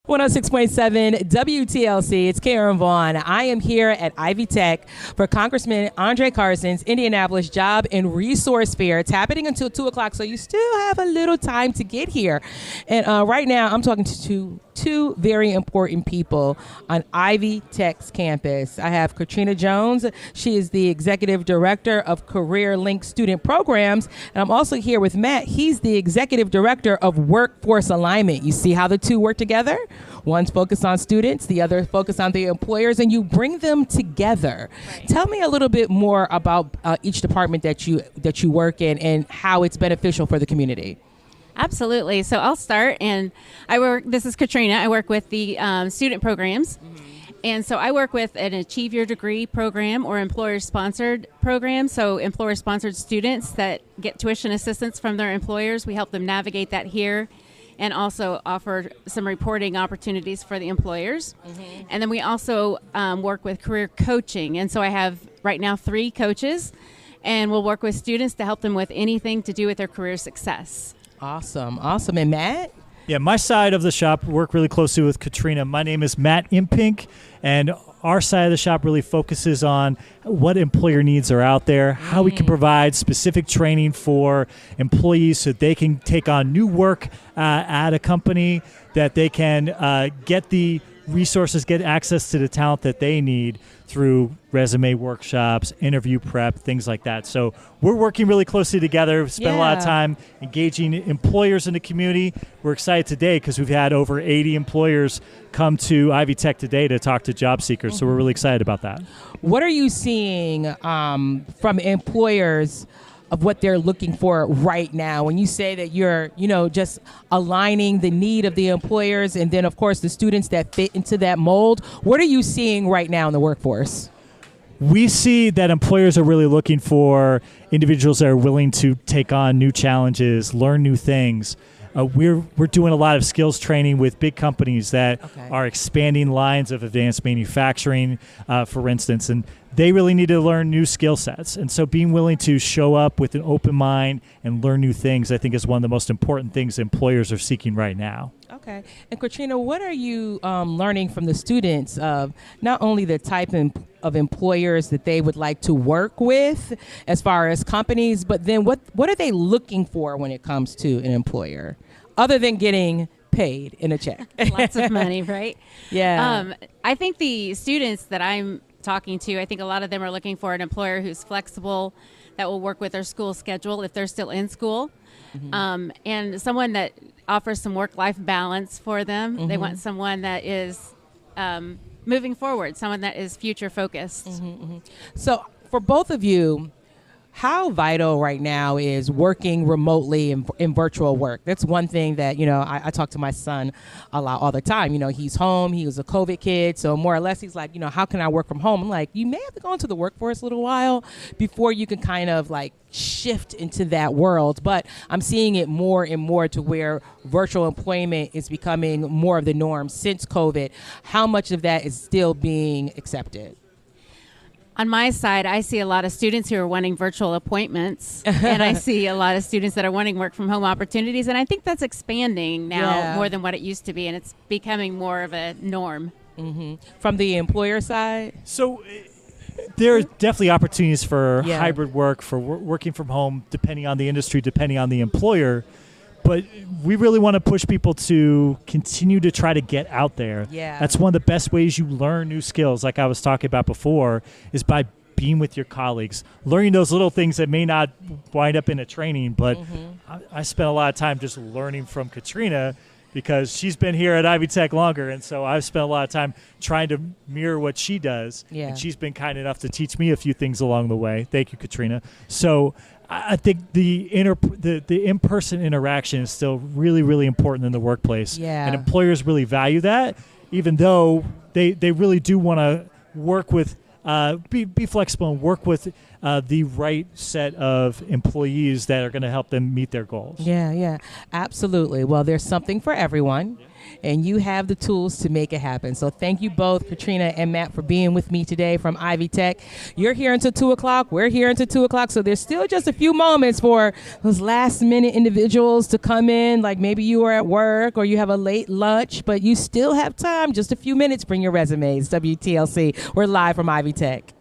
106.7 WTLC. It's Karen Vaughn. I am here at Ivy Tech for Congressman Andre Carson's Indianapolis Job and Resource Fair. It's happening until 2 o'clock, so you still have a little time to get here. And right now, I'm talking to two very important people on Ivy Tech's campus. I have Katrina Jones. She is the Executive Director of Career Link Student Programs. And I'm also here with Matt. He's the Executive Director of Workforce Alignment. You see how the two work together? One's focused on students, the other focused on the employers, and you bring them together. Right. Tell me a little bit more about each department that you work in and how it's beneficial for the community. Absolutely. So I'll start, and this is Katrina. I work with the student programs. Mm-hmm. And so I work with an Achieve Your Degree program or employer-sponsored program. So employer-sponsored students that get tuition assistance from their employers, we help them navigate that here and also offer some reporting opportunities for the employers. Mm-hmm. And then we also work with career coaching. And so I have right now 3 coaches, and we'll work with students to help them with anything to do with their career success. Awesome. And Matt? Yeah, my side of the shop, work really closely with Katrina. My name is Matt Impink, and our side of the shop really focuses on what employer needs are out there, how we can provide specific training for employees so they can take on new work at a company, that they can get the resources, get access to the talent that they need through resume workshops, interview prep, things like that. So we're working really closely together. We spend a lot of time engaging employers in the community. We're excited today because we've had over 80 employers come to Ivy Tech today to talk to job seekers. So we're really excited about that. What are you seeing from employers of what they're looking for right now? When you say that you're, just aligning the need of the employers and then, of course, the students that fit into that mold, what are you seeing right now in the workforce? We see that employers are really looking for individuals that are willing to take on new challenges, learn new things. We're doing a lot of skills training with big companies that are expanding lines of advanced manufacturing, for instance, and they really need to learn new skill sets. And so being willing to show up with an open mind and learn new things, I think, is one of the most important things employers are seeking right now. Okay. And Katrina, what are you learning from the students of not only the type of employers that they would like to work with as far as companies, but then what are they looking for when it comes to an employer, other than getting paid in a check? Lots of money, right? Yeah. I think the students that I'm talking to, I think a lot of them are looking for an employer who's flexible, that will work with their school schedule if they're still in school, and someone that offers some work-life balance for them. Mm-hmm. They want someone that is moving forward, someone that is future-focused. Mm-hmm. So for both of you, how vital right now is working remotely in virtual work? That's one thing that, I talk to my son a lot all the time. He's home. He was a COVID kid. So more or less, he's like, how can I work from home? I'm like, you may have to go into the workforce a little while before you can kind of like shift into that world. But I'm seeing it more and more to where virtual employment is becoming more of the norm since COVID. How much of that is still being accepted? On my side, I see a lot of students who are wanting virtual appointments, and I see a lot of students that are wanting work from home opportunities, and I think that's expanding now more than what it used to be, and it's becoming more of a norm. Mm-hmm. From the employer side? So there are definitely opportunities for hybrid work, for working from home, depending on the industry, depending on the employer. But we really want to push people to continue to try to get out there. Yeah. That's one of the best ways you learn new skills, like I was talking about before, is by being with your colleagues, learning those little things that may not wind up in a training. But I spent a lot of time just learning from Katrina because she's been here at Ivy Tech longer, and so I've spent a lot of time trying to mirror what she does. Yeah. And she's been kind enough to teach me a few things along the way. Thank you, Katrina. So I think the in-person interaction is still really, really important in the workplace. Yeah. And employers really value that, even though they really do want to work with, be flexible and work with the right set of employees that are going to help them meet their goals. Yeah, absolutely. Well, there's something for everyone. and you have the tools to make it happen. So thank you both, Katrina and Matt, for being with me today from Ivy Tech. You're here until 2 o'clock. We're here until 2 o'clock. So there's still just a few moments for those last minute individuals to come in, like maybe you are at work or you have a late lunch, but you still have time, just a few minutes. Bring your resumes. WTLC. We're live from Ivy Tech.